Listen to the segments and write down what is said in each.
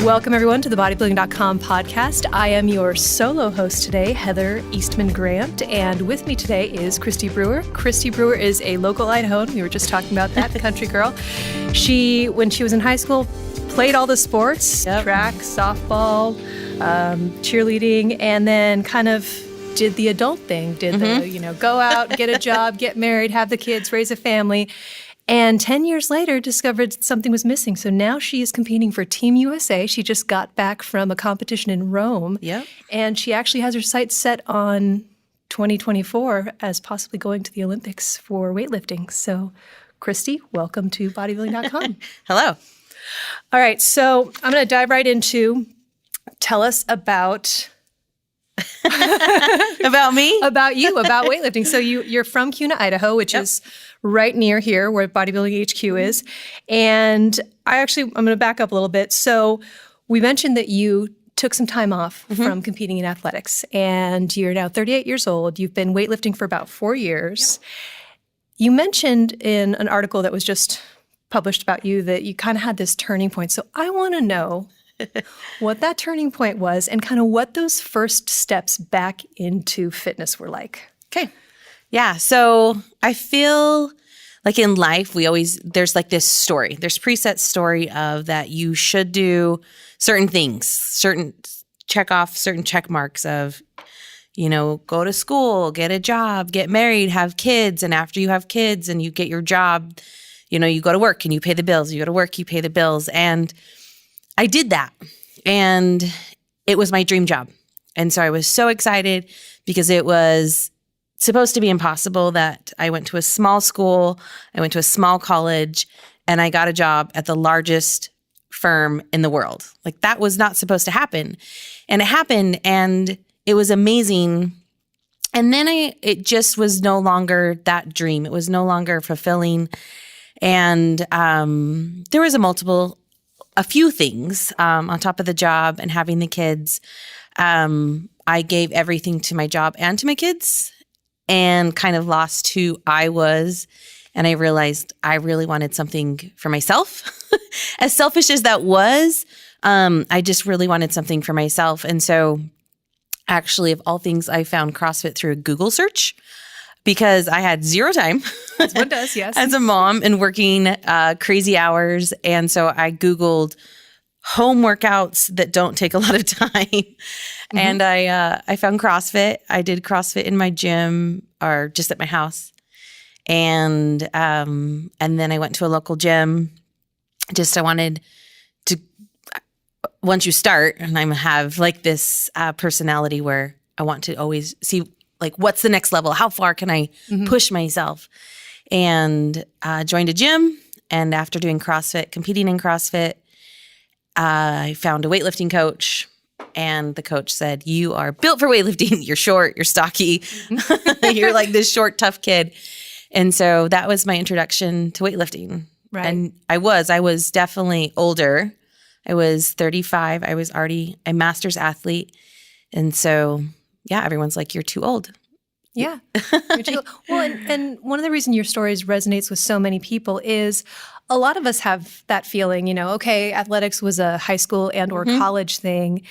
Welcome, everyone, to the bodybuilding.com podcast. I am your solo host today, Heather Eastman Grant, and with me today is Kristi Brewer. Kristi Brewer is a local Idahoan. We were just talking about that, country girl. She, when she was in high school, played all the sports, track, softball, cheerleading, and then kind of did the adult thing, the, go out, get a job, get married, have the kids, raise a family. And 10 years later, discovered something was missing. So now she is competing for Team USA. She just got back from a competition in Rome. Yep. And she actually has her sights set on 2024 as possibly going to the Olympics for weightlifting. So, Kristi, welcome to bodybuilding.com. Hello. All right. So I'm going to dive right into, tell us about... About me? About you, about weightlifting. So you're from Kuna, Idaho, which is right near here where Bodybuilding HQ is. And I'm going to back up a little bit. So we mentioned that you took some time off from competing in athletics, and you're now 38 years old. You've been weightlifting for about 4 years. You mentioned in an article that was just published about you that you kind of had this turning point. So I want to know what that turning point was and kind of what those first steps back into fitness were like. Okay. Yeah. So I feel like in life, there's like this story. There's preset story of that you should do certain things, check off certain check marks of, go to school, get a job, get married, have kids. And after you have kids and you get your job, you go to work and you pay the bills. You go to work, you pay the bills. And I did that, and it was my dream job. And so I was so excited because it was supposed to be impossible that I went to a small school, I went to a small college, and I got a job at the largest firm in the world. Like, that was not supposed to happen. And it happened, and it was amazing. And then it just was no longer that dream. It was no longer fulfilling. And there was a few things on top of the job and having the kids. I gave everything to my job and to my kids and kind of lost who I was. And I realized I really wanted something for myself. As selfish as that was, I just really wanted something for myself. And so actually, of all things, I found CrossFit through a Google search, because I had zero time. As one does, yes. As a mom and working crazy hours. And so I Googled home workouts that don't take a lot of time. And I found CrossFit. I did CrossFit in my gym or just at my house. And then I went to a local gym. I wanted to, once you start, and I have like this personality where I want to always see, like, what's the next level? How far can I push myself? And joined a gym. And after doing CrossFit, competing in CrossFit, I found a weightlifting coach. And the coach said, "You are built for weightlifting. You're short, you're stocky. You're like this short, tough kid." And so that was my introduction to weightlifting. Right. And I was definitely older. I was 35. I was already a master's athlete. And so everyone's like, "You're too old." Yeah. Well, and one of the reasons your stories resonates with so many people is a lot of us have that feeling, okay, athletics was a high school and or college thing.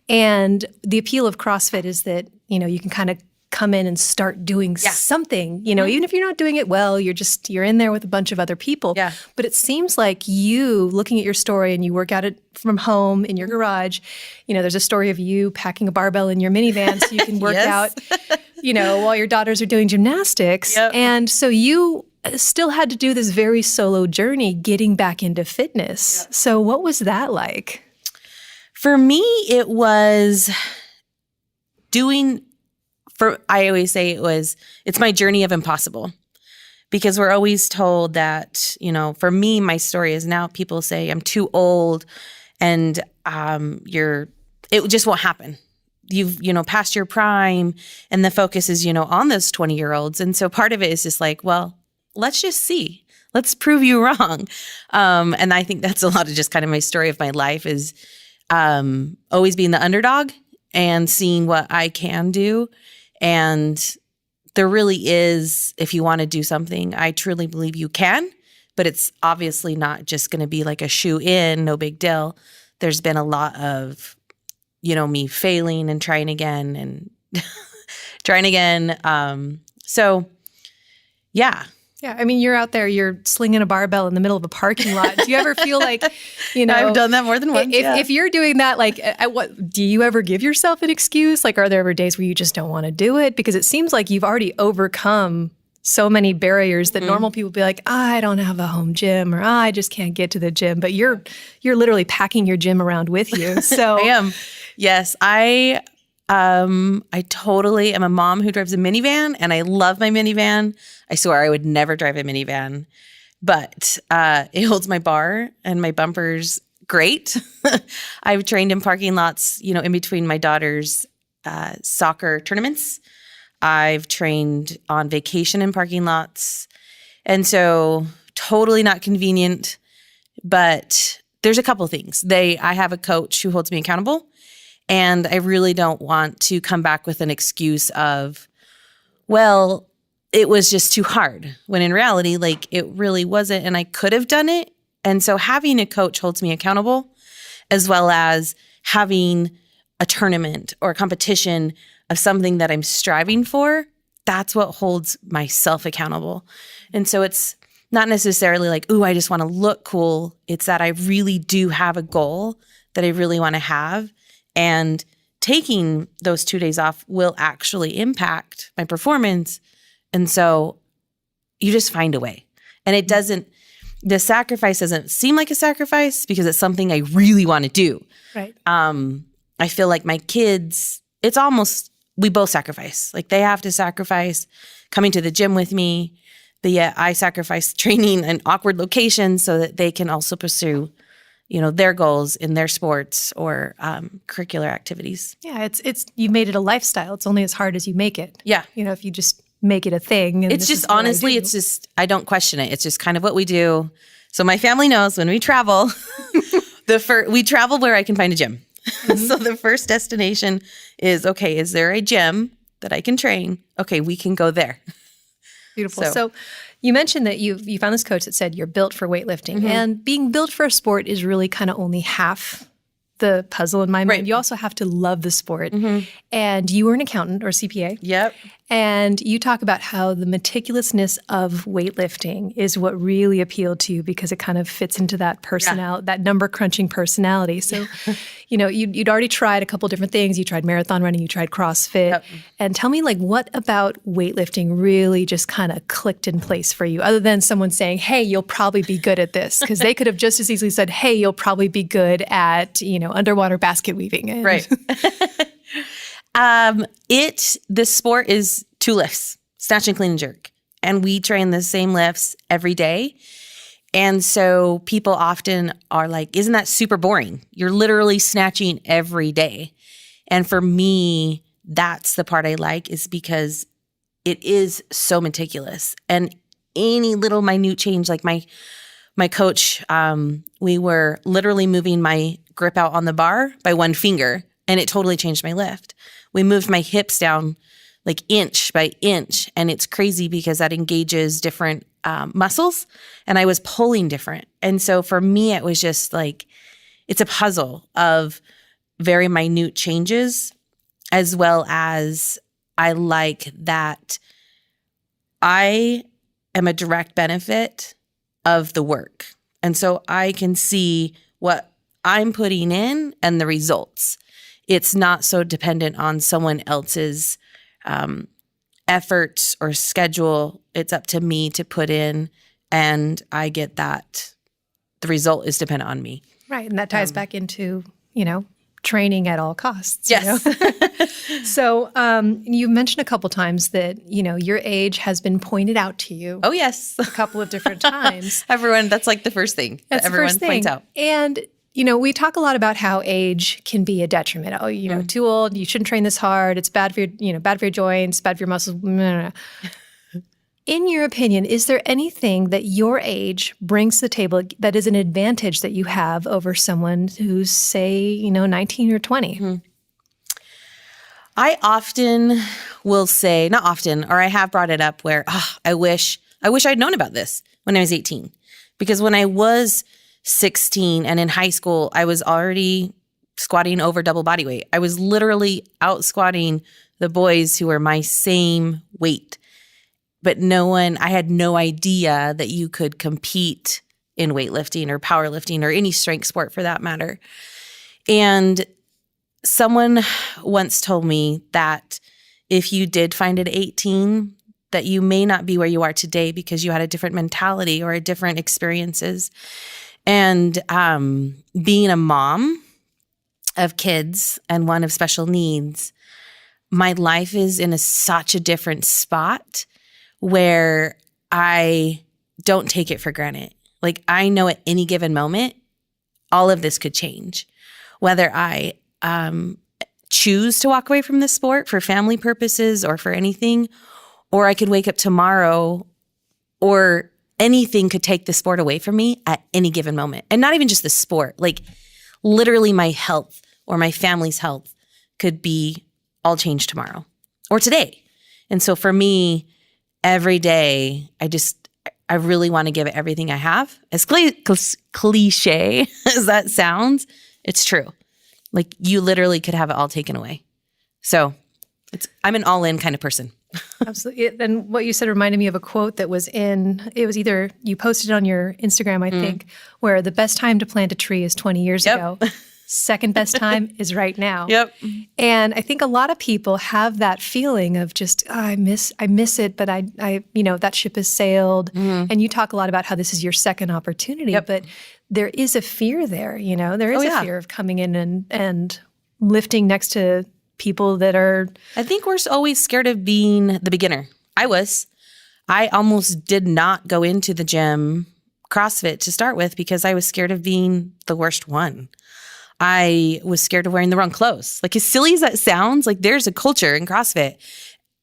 And the appeal of CrossFit is that, you can kind of come in and start doing something, even if you're not doing it well, you're in there with a bunch of other people. Yeah. But it seems like you, looking at your story, and you work out it from home in your garage, there's a story of you packing a barbell in your minivan so you can work out, while your daughters are doing gymnastics. Yep. And so you still had to do this very solo journey getting back into fitness. Yep. So what was that like? For me, it was I always say it's my journey of impossible, because we're always told that, for me, my story is now people say I'm too old and it just won't happen. You've, past your prime, and the focus is, on those 20-year-olds. And so part of it is just like, well, let's just see. Let's prove you wrong. And I think that's a lot of just kind of my story of my life is always being the underdog and seeing what I can do. And there really is, if you want to do something, I truly believe you can, but it's obviously not just going to be like a shoe in, no big deal. there's been a lot of, me failing and trying again and trying again. So yeah. Yeah, I mean, you're out there, you're slinging a barbell in the middle of a parking lot. Do you ever feel like, I've done that more than once. If you're doing that, like, what do you ever give yourself an excuse? Like, are there ever days where you just don't want to do it? Because it seems like you've already overcome so many barriers that normal people be like, I don't have a home gym, or I just can't get to the gym. But you're literally packing your gym around with you. So I am. Yes, I totally am a mom who drives a minivan, and I love my minivan. I swear I would never drive a minivan, but it holds my bar and my bumpers great. I've trained in parking lots, in between my daughter's soccer tournaments. I've trained on vacation in parking lots. And so totally not convenient, but there's a couple things. I have a coach who holds me accountable. And I really don't want to come back with an excuse of, well, it was just too hard. When in reality, like, it really wasn't, and I could have done it. And so having a coach holds me accountable, as well as having a tournament or a competition of something that I'm striving for. That's what holds myself accountable. And so it's not necessarily like, ooh, I just want to look cool. It's that I really do have a goal that I really want to have. And taking those 2 days off will actually impact my performance. And so you just find a way. And the sacrifice doesn't seem like a sacrifice because it's something I really want to do. Right. I feel like my kids, we both sacrifice. Like, they have to sacrifice coming to the gym with me, but yet I sacrifice training in awkward locations so that they can also pursue their goals in their sports or curricular activities. Yeah, it's you made it a lifestyle. It's only as hard as you make it. Yeah. If you just make it a thing. And it's just, honestly, it's just, I don't question it. It's just kind of what we do. So my family knows when we travel, we travel where I can find a gym. Mm-hmm. So the first destination is, okay, is there a gym that I can train? Okay, we can go there. Beautiful. So you mentioned that you found this coach that said you're built for weightlifting. Mm-hmm. And being built for a sport is really kind of only half the puzzle in my mind. Right. You also have to love the sport. Mm-hmm. And you were an accountant or CPA. Yep. And you talk about how the meticulousness of weightlifting is what really appealed to you because it kind of fits into that that number crunching personality. So, you'd already tried a couple different things. You tried marathon running, you tried CrossFit. Yep. And tell me, like, what about weightlifting really just kind of clicked in place for you, other than someone saying, hey, you'll probably be good at this? Because they could have just as easily said, hey, you'll probably be good at, underwater basket weaving. And right. This sport is 2 lifts, snatch and clean and jerk. And we train the same lifts every day. And so people often are like, isn't that super boring? You're literally snatching every day. And for me, that's the part I like, is because it is so meticulous. And any little minute change, like my coach, we were literally moving my grip out on the bar by 1 finger, and it totally changed my lift. We moved my hips down like inch by inch, and it's crazy because that engages different muscles, and I was pulling different. And so for me, it was just like, it's a puzzle of very minute changes, as well as I like that I am a direct benefit of the work. And so I can see what I'm putting in and the results. It's not so dependent on someone else's efforts or schedule. It's up to me to put in, and I get that the result is dependent on me. Right. And that ties back into, training at all costs. Yes. So you mentioned a couple times that, your age has been pointed out to you. Oh, yes. A couple of different times. Everyone, that's like the first thing that everyone points out. And we talk a lot about how age can be a detriment. Oh, too old, you shouldn't train this hard. It's bad for your, bad for your joints, bad for your muscles. In your opinion, is there anything that your age brings to the table that is an advantage that you have over someone who's, say, 19 or 20? Mm-hmm. I often will say, not often, or I have brought it up where, I wish I'd known about this when I was 18. Because when I was 16. And in high school, I was already squatting over double body weight. I was literally out squatting the boys who were my same weight. But I had no idea that you could compete in weightlifting or powerlifting or any strength sport for that matter. And someone once told me that if you did find it at 18, that you may not be where you are today because you had a different mentality or a different experiences. And being a mom of kids and one of special needs, my life is in such a different spot where I don't take it for granted. Like, I know at any given moment, all of this could change. Whether I choose to walk away from this sport for family purposes or for anything, or I could wake up tomorrow, or anything could take the sport away from me at any given moment. And not even just the sport, like literally my health or my family's health could be all changed tomorrow or today. And so for me, every day, I really want to give it everything I have. As cliche as that sounds, it's true. Like, you literally could have it all taken away. So I'm an all-in kind of person. Absolutely. And what you said reminded me of a quote that was it was either you posted it on your Instagram, I think, where the best time to plant a tree is 20 years ago. Second best time is right now. Yep. And I think a lot of people have that feeling of just, I miss it, but I that ship has sailed. Mm-hmm. And you talk a lot about how this is your second opportunity, but there is a fear there, there is a fear of coming in and lifting next to people that are. I think we're always scared of being the beginner. I almost did not go into the gym CrossFit to start with because I was scared of being the worst one. I was scared of wearing the wrong clothes. Like, as silly as that sounds, like, there's a culture in CrossFit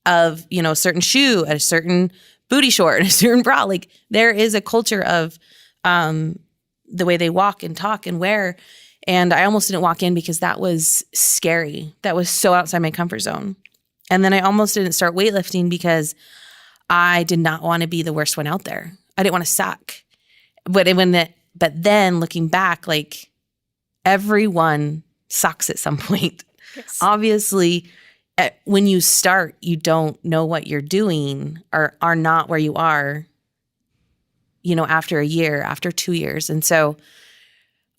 of, a certain shoe, a certain booty short, and a certain bra. Like, there is a culture of the way they walk and talk and wear. And I almost didn't walk in because that was scary. That was so outside my comfort zone. And then I almost didn't start weightlifting because I did not want to be the worst one out there. I didn't want to suck. But then looking back, like, everyone sucks at some point. Yes. Obviously, when you start, you don't know what you're doing or are not where you are, after a year, after 2 years. And so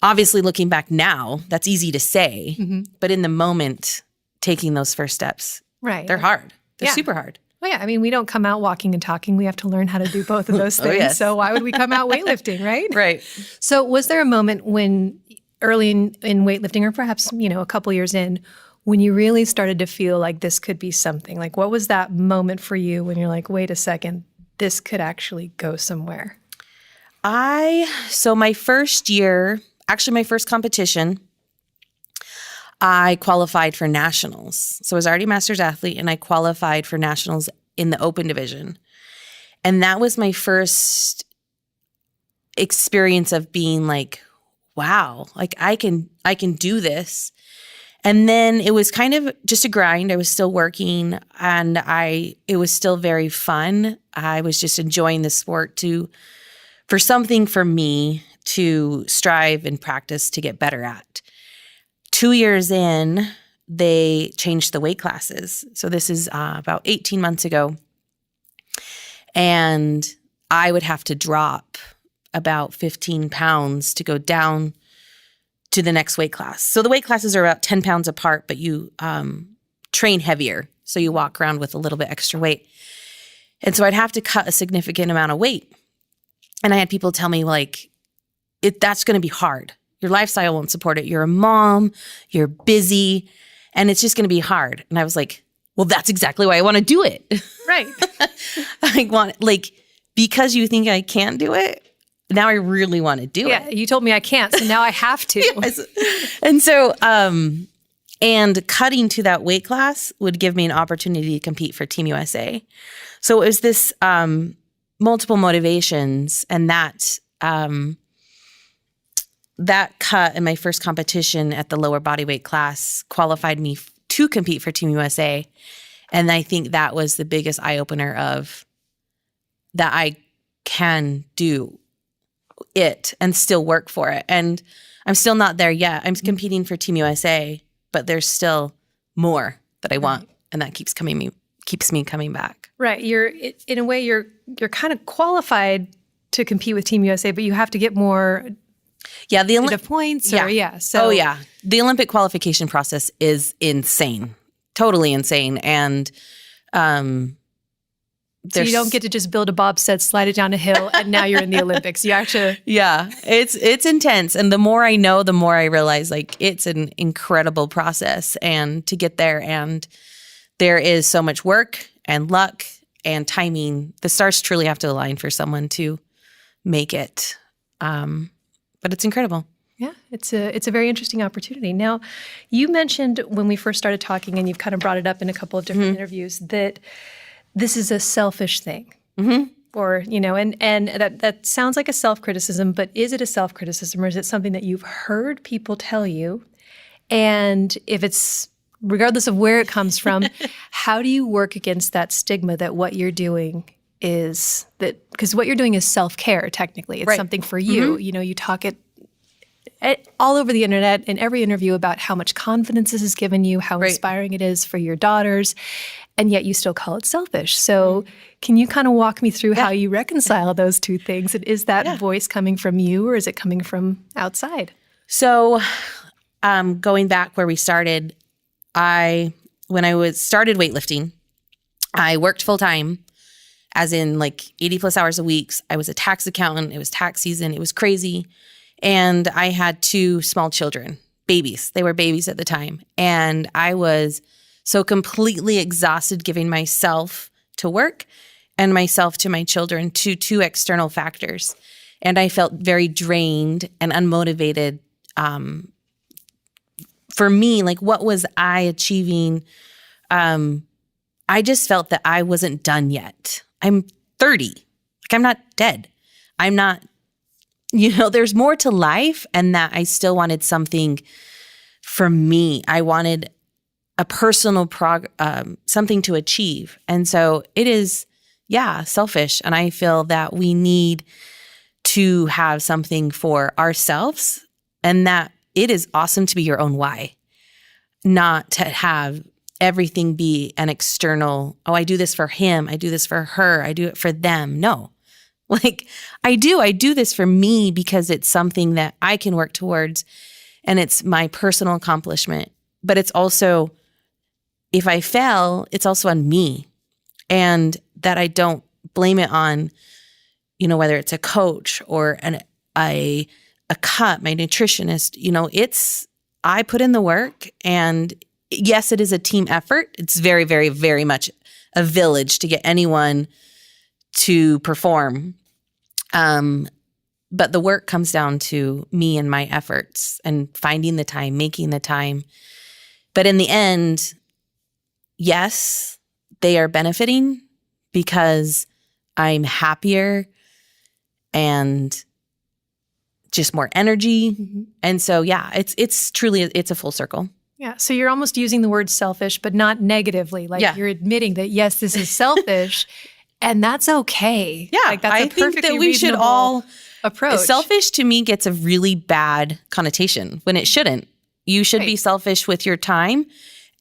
obviously looking back now, that's easy to say, but in the moment, taking those first steps, right? They're hard. They're super hard. Well, yeah. I mean, we don't come out walking and talking. We have to learn how to do both of those things. Yes. So why would we come out weightlifting, right? Right. So was there a moment when early in weightlifting, or perhaps, a couple years in, when you really started to feel like this could be something? Like, what was that moment for you when you're like, wait a second, this could actually go somewhere? So my first year, actually my first competition, I qualified for nationals. So I was already a master's athlete, and I qualified for nationals in the open division. And that was my first experience of being like, wow, like I can do this. And then it was kind of just a grind. I was still working, and it was still very fun. I was just enjoying the sport for something for me to strive and practice to get better at. 2 years in, they changed the weight classes. So this is about 18 months ago. And I would have to drop about 15 pounds to go down to the next weight class. So the weight classes are about 10 pounds apart, but you train heavier. So you walk around with a little bit extra weight. And so I'd have to cut a significant amount of weight. And I had people tell me, like, that's going to be hard. Your lifestyle won't support it. You're a mom, you're busy, and it's just going to be hard. And I was like, well, that's exactly why I want to do it. Right. Because you think I can't do it, now I really want to do it. Yeah, you told me I can't, so now I have to. Yes. And so, and cutting to that weight class would give me an opportunity to compete for Team USA. So it was this multiple motivations, and that cut in my first competition at the lower body weight class qualified me to compete for Team USA. And I think that was the biggest eye-opener of that I can do it and still work for it. And I'm still not there yet. I'm competing for Team USA, but there's still more that I want, and that keeps me coming back. Right. In a way you're kind of qualified to compete with Team USA, but you have to get more the points. So the Olympic qualification process is insane, totally insane, and so you don't get to just build a bobsled, slide it down a hill, and now you're in the Olympics. You actually it's intense, and the more I know, the more I realize like it's an incredible process, and to get there, and there is so much work and luck and timing. The stars truly have to align for someone to make it. But it's incredible. Yeah, it's a very interesting opportunity. Now, you mentioned when we first started talking, and you've kind of brought it up in a couple of different interviews, that this is a selfish thing. Or, and that sounds like a self-criticism, but is it a self-criticism, or is it something that you've heard people tell you? And if it's, regardless of where it comes from, how do you work against that stigma that what you're doing is that, because what you're doing is self-care, technically. It's something for you. You talk it all over the internet in every interview about how much confidence this has given you, how inspiring it is for your daughters, and yet you still call it selfish. So can you kind of walk me through how you reconcile those two things? And is that voice coming from you, or is it coming from outside? So going back where we started, when I started weightlifting, I worked full-time, as in like 80 plus hours a week. I was a tax accountant. It was tax season. It was crazy. And I had 2 small children, babies. They were babies at the time. And I was so completely exhausted giving myself to work and myself to my children, to 2 external factors. And I felt very drained and unmotivated. For me, like, what was I achieving? I just felt that I wasn't done yet. I'm 30. Like, I'm not dead. I'm not, there's more to life, and that I still wanted something for me. I wanted a personal something to achieve. And so it is, selfish. And I feel that we need to have something for ourselves, and that it is awesome to be your own why, not to have everything be an external, I do this for him, I do this for her, I do it for them. No. Like, I do this for me because it's something that I can work towards, and it's my personal accomplishment. But it's also, if I fail, it's also on me, and that I don't blame it on, whether it's a coach or a cut, my nutritionist. I put in the work, and yes, it is a team effort. It's very, very, very much a village to get anyone to perform. But the work comes down to me and my efforts and finding the time, making the time. But in the end, yes, they are benefiting because I'm happier and just more energy. And so, it's truly, it's a full circle. Yeah. So you're almost using the word selfish, but not negatively. Like, you're admitting that, yes, this is selfish, and that's okay. Yeah. Like, that's I think that we should all approach. Selfish to me gets a really bad connotation when it shouldn't. You should be selfish with your time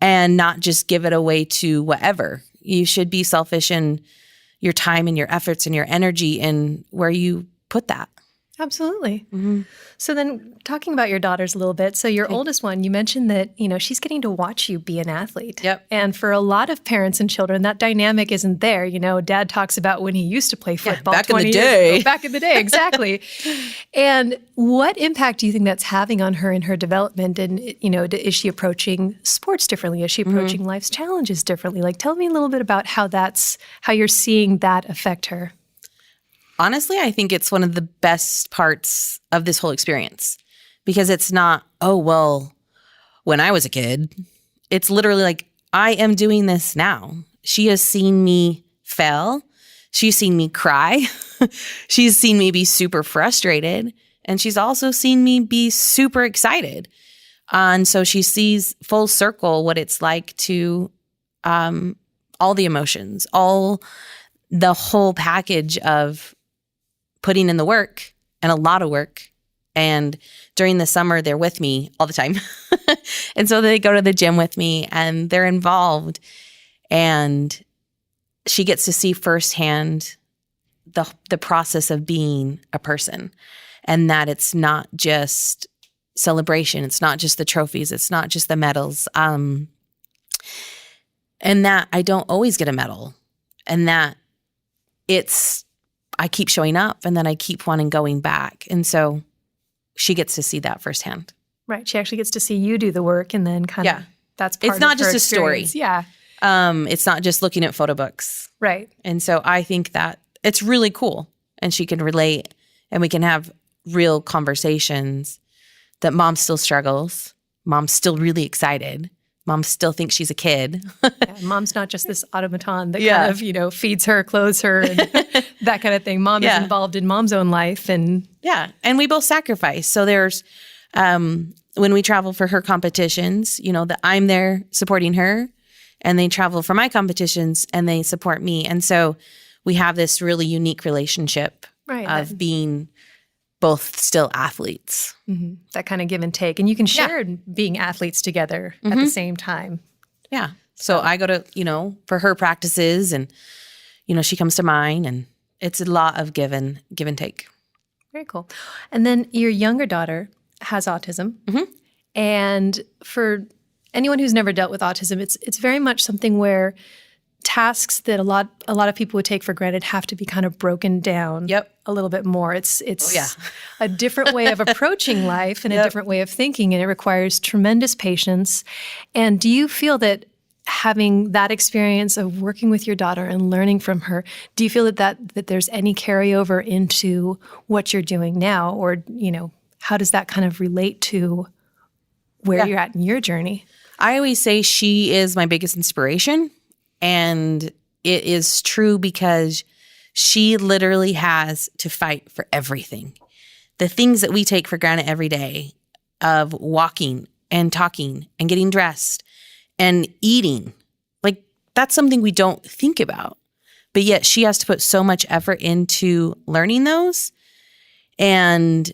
and not just give it away to whatever. You should be selfish in your time and your efforts and your energy and where you put that. Absolutely. So then, talking about your daughters a little bit. So your oldest one, you mentioned that, she's getting to watch you be an athlete. Yep. And for a lot of parents and children, that dynamic isn't there. Dad talks about when he used to play football. Back in the day. Back in the day, exactly. And what impact do you think that's having on her in her development? And, is she approaching sports differently? Is she approaching life's challenges differently? Like, tell me a little bit about how you're seeing that affect her. Honestly, I think it's one of the best parts of this whole experience, because it's not, when I was a kid. It's literally like, I am doing this now. She has seen me fail. She's seen me cry. She's seen me be super frustrated. And she's also seen me be super excited. And so she sees full circle what it's like to all the emotions, all the whole package of putting in the work and a lot of work. And during the summer, they're with me all the time. And so they go to the gym with me and they're involved. And she gets to see firsthand the process of being a person, and that it's not just celebration. It's not just the trophies. It's not just the medals. And that I don't always get a medal, and that I keep showing up, and then I keep wanting going back. And so she gets to see that firsthand. Right. She actually gets to see you do the work, and then kind of that's part it's not of her just a story. experience. Yeah. It's not just looking at photo books. Right. And so I think that it's really cool, and she can relate, and we can have real conversations that mom still struggles. Mom's still really excited. Mom still thinks she's a kid. Yeah, mom's not just this automaton that kind of, feeds her, clothes her, and that kind of thing. Mom is involved in mom's own life. And we both sacrifice. So there's, when we travel for her competitions, that I'm there supporting her, and they travel for my competitions and they support me. And so we have this really unique relationship of being both still athletes. Mm-hmm. That kind of give and take. And you can share being athletes together at the same time. Yeah. So I go to, for her practices, and, she comes to mine, and it's a lot of give and take. Very cool. And then your younger daughter has autism. Mm-hmm. And for anyone who's never dealt with autism, it's very much something where tasks that a lot of people would take for granted have to be kind of broken down a little bit more. It's a different way of approaching life and a different way of thinking, and it requires tremendous patience. And do you feel that having that experience of working with your daughter and learning from her, do you feel that there's any carryover into what you're doing now? Or, how does that kind of relate to where you're at in your journey? I always say she is my biggest inspiration. And it is true, because she literally has to fight for everything. The things that we take for granted every day, of walking and talking and getting dressed and eating, like that's something we don't think about. But yet she has to put so much effort into learning those, and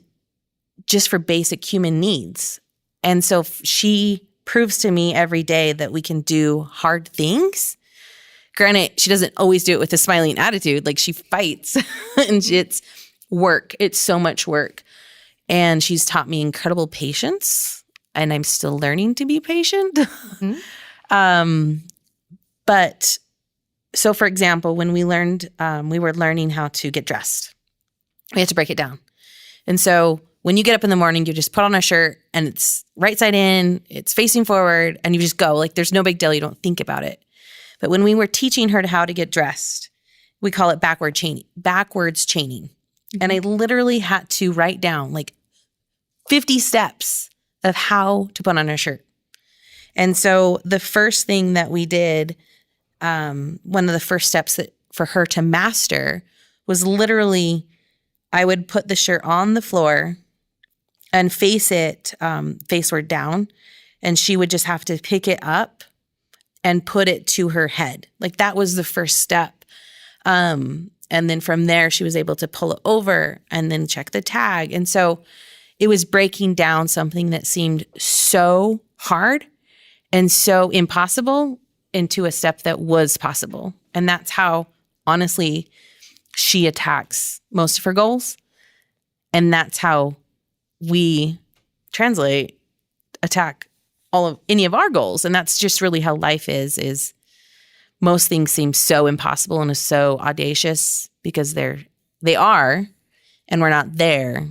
just for basic human needs. And so she proves to me every day that we can do hard things. Granted, she doesn't always do it with a smiling attitude. Like, she fights and it's work. It's so much work. And she's taught me incredible patience, and I'm still learning to be patient. Mm-hmm. But so, for example, when we were learning how to get dressed, we had to break it down. And so when you get up in the morning, you just put on a shirt, and it's right side in, it's facing forward, and you just go. Like, there's no big deal. You don't think about it. But when we were teaching her how to get dressed, we call it backwards chaining. Mm-hmm. And I literally had to write down like 50 steps of how to put on a shirt. And so the first thing that we did, one of the first steps for her to master was literally, I would put the shirt on the floor and face it faceward down, and she would just have to pick it up and put it to her head. Like, that was the first step. And then from there, she was able to pull it over and then check the tag. And so it was breaking down something that seemed so hard and so impossible into a step that was possible. And that's how, honestly, she attacks most of her goals. And that's how we attack any of our goals. And that's just really how life is most things seem so impossible and is so audacious because they are, and we're not there,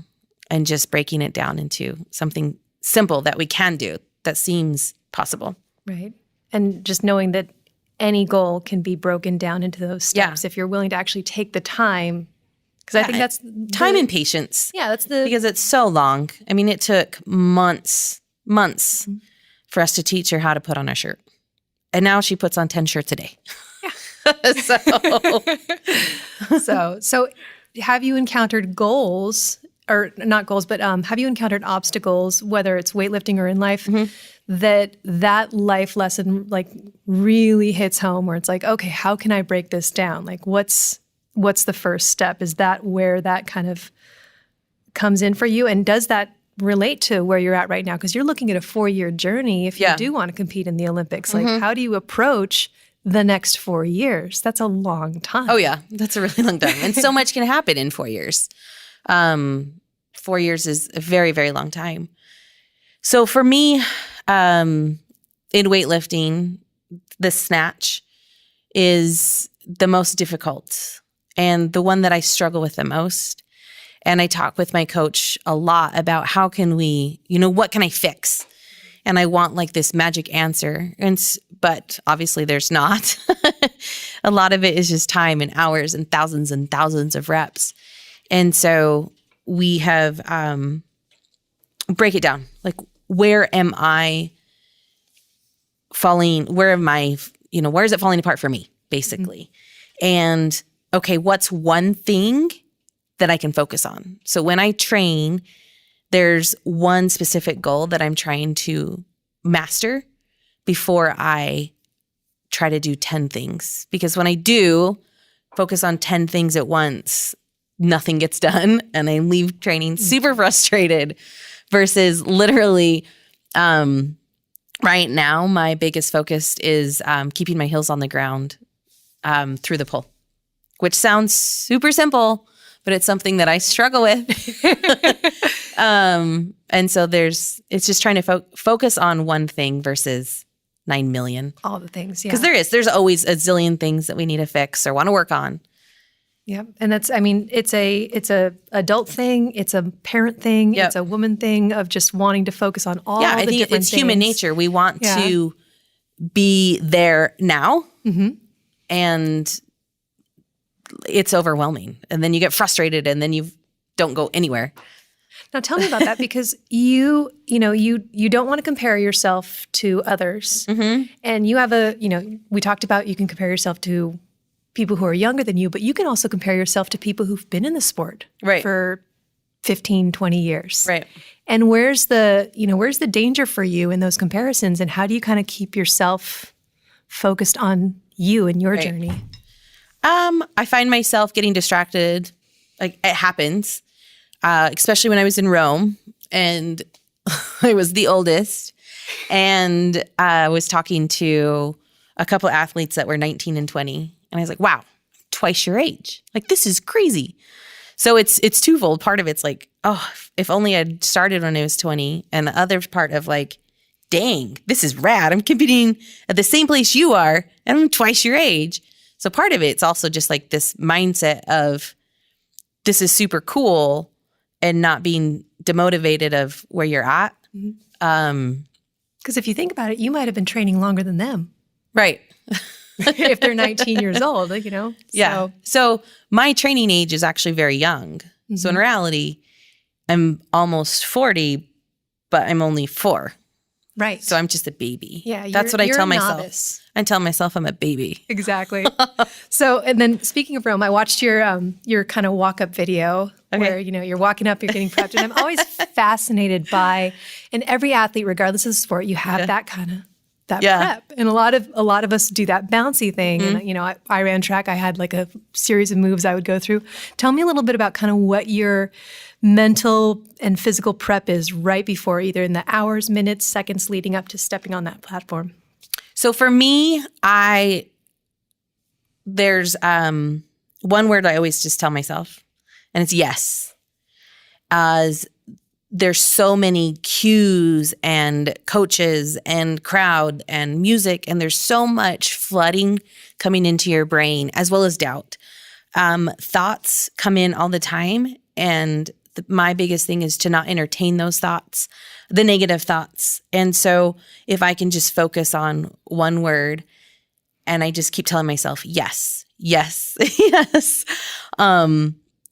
and just breaking it down into something simple that we can do that seems possible. Right. And just knowing that any goal can be broken down into those steps if you're willing to actually take the time. Because I think that's time and patience. Yeah, because it's so long. I mean, it took months mm-hmm. for us to teach her how to put on a shirt. And now she puts on 10 shirts a day. Yeah. So have you encountered goals, or not goals, but have you encountered obstacles, whether it's weightlifting or in life, mm-hmm. that life lesson like really hits home, where it's like, okay, how can I break this down? Like, what's the first step? Is that where that kind of comes in for you? And does that relate to where you're at right now? Because you're looking at a 4-year journey if you do want to compete in the Olympics. Like, how do you approach the next 4 years? That's a long time. Oh, yeah. That's a really long time. And so much can happen in 4 years. 4 years is a very, very long time. So for me, in weightlifting, the snatch is the most difficult and the one that I struggle with the most. And I talk with my coach a lot about how can we, what can I fix? And I want like this magic answer. But obviously there's not. A lot of it is just time and hours and thousands of reps. And so we have break it down. Like, where am I falling? Where is it falling apart for me, basically? And okay, what's one thing that I can focus on? So when I train, there's one specific goal that I'm trying to master before I try to do 10 things. Because when I do focus on 10 things at once, nothing gets done and I leave training super frustrated versus literally right now, my biggest focus is keeping my heels on the ground through the pull, which sounds super simple, but it's something that I struggle with. And so it's just trying to focus on one thing versus 9 million. All the things, yeah. Because there's always a zillion things that we need to fix or want to work on. Yeah. And it's a adult thing. It's a parent thing. Yep. It's a woman thing of just wanting to focus on all the different things. Yeah, I think it's human nature. We want to be there now. And it's overwhelming. And then you get frustrated and then you don't go anywhere. Now tell me about that, because you don't want to compare yourself to others. And you have we talked about you can compare yourself to people who are younger than you, but you can also compare yourself to people who've been in the sport for 15, 20 years. Right. And where's the danger for you in those comparisons, and how do you kind of keep yourself focused on you and your journey? I find myself getting distracted. Like, it happens, especially when I was in Rome and I was the oldest, and I was talking to a couple athletes that were 19 and 20. And I was like, wow, twice your age. Like, this is crazy. So it's twofold. Part of it's like, oh, if only I'd started when I was 20. And the other part of like, dang, this is rad. I'm competing at the same place you are, and I'm twice your age. So part of it's also just like this mindset of this is super cool and not being demotivated of where you're at. Because if you think about it, you might have been training longer than them. Right. If they're 19 years old, Yeah. So my training age is actually very young. So in reality, I'm almost 40, but I'm only 4. Right. So I'm just a baby. Yeah. That's what I tell myself. Novice. I tell myself I'm a baby. Exactly. So, and then speaking of Rome, I watched your kind of walk-up video where, you're walking up, you're getting prepped. And I'm always fascinated by, in every athlete, regardless of the sport, you have that kind of prep. And a lot of us do that bouncy thing. And, I ran track. I had like a series of moves I would go through. Tell me a little bit about kind of what your mental and physical prep is right before, either in the hours, minutes, seconds leading up to stepping on that platform. So for me, there's one word I always just tell myself, and it's yes. There's so many cues and coaches and crowd and music, and there's so much flooding coming into your brain, as well as doubt. Thoughts come in all the time, and my biggest thing is to not entertain those thoughts, the negative thoughts. And so if I can just focus on one word and I just keep telling myself, yes, yes, yes.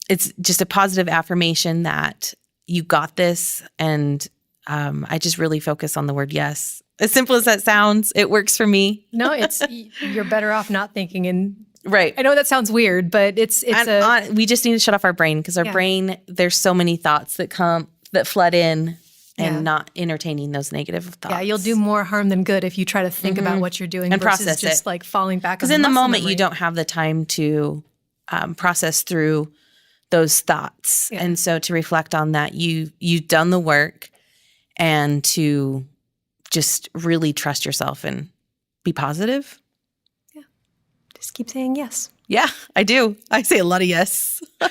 It's just a positive affirmation that you got this. And I just really focus on the word yes. As simple as that sounds, it works for me. No, you're better off not thinking. And right. I know that sounds weird, but we just need to shut off our brain, because our brain, there's so many thoughts that flood in, and not entertaining those negative thoughts. Yeah, you'll do more harm than good if you try to think about what you're doing and versus process just like falling back. Because in the moment, you don't have the time to process through those thoughts. Yeah. And so to reflect on that, you've done the work, and to just really trust yourself and be positive. Just keep saying yes. Yeah, I do. I say a lot of yes. All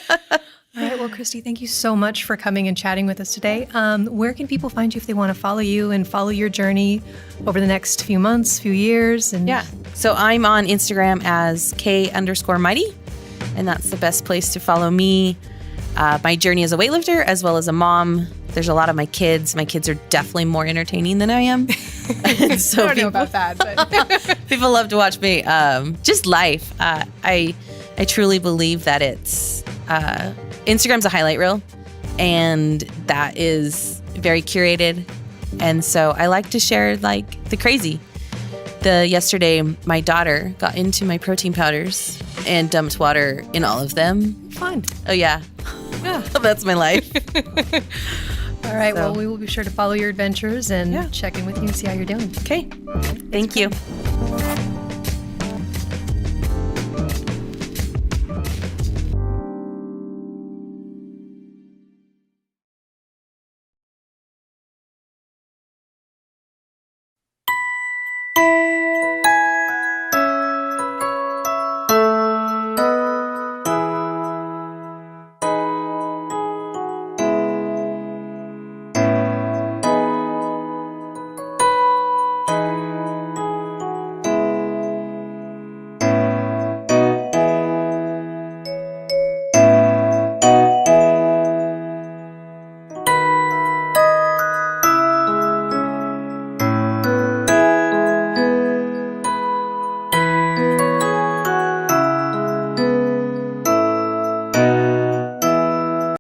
right. Well, Kristi, thank you so much for coming and chatting with us today. Where can people find you if they want to follow you and follow your journey over the next few months, few years? And Yeah. So I'm on Instagram as K_mighty, and that's the best place to follow me. My journey as a weightlifter, as well as a mom. There's a lot of my kids. My kids are definitely more entertaining than I am. And so I don't know about that, but people love to watch me. Just life. I truly believe that it's Instagram's a highlight reel, and that is very curated. And so I like to share like the crazy. Yesterday, my daughter got into my protein powders and dumped water in all of them. fun. Oh yeah, Yeah. that's my life. All right. So- Well, we will be sure to follow your adventures and Yeah. check in with you and see how you're doing. Okay, thank you.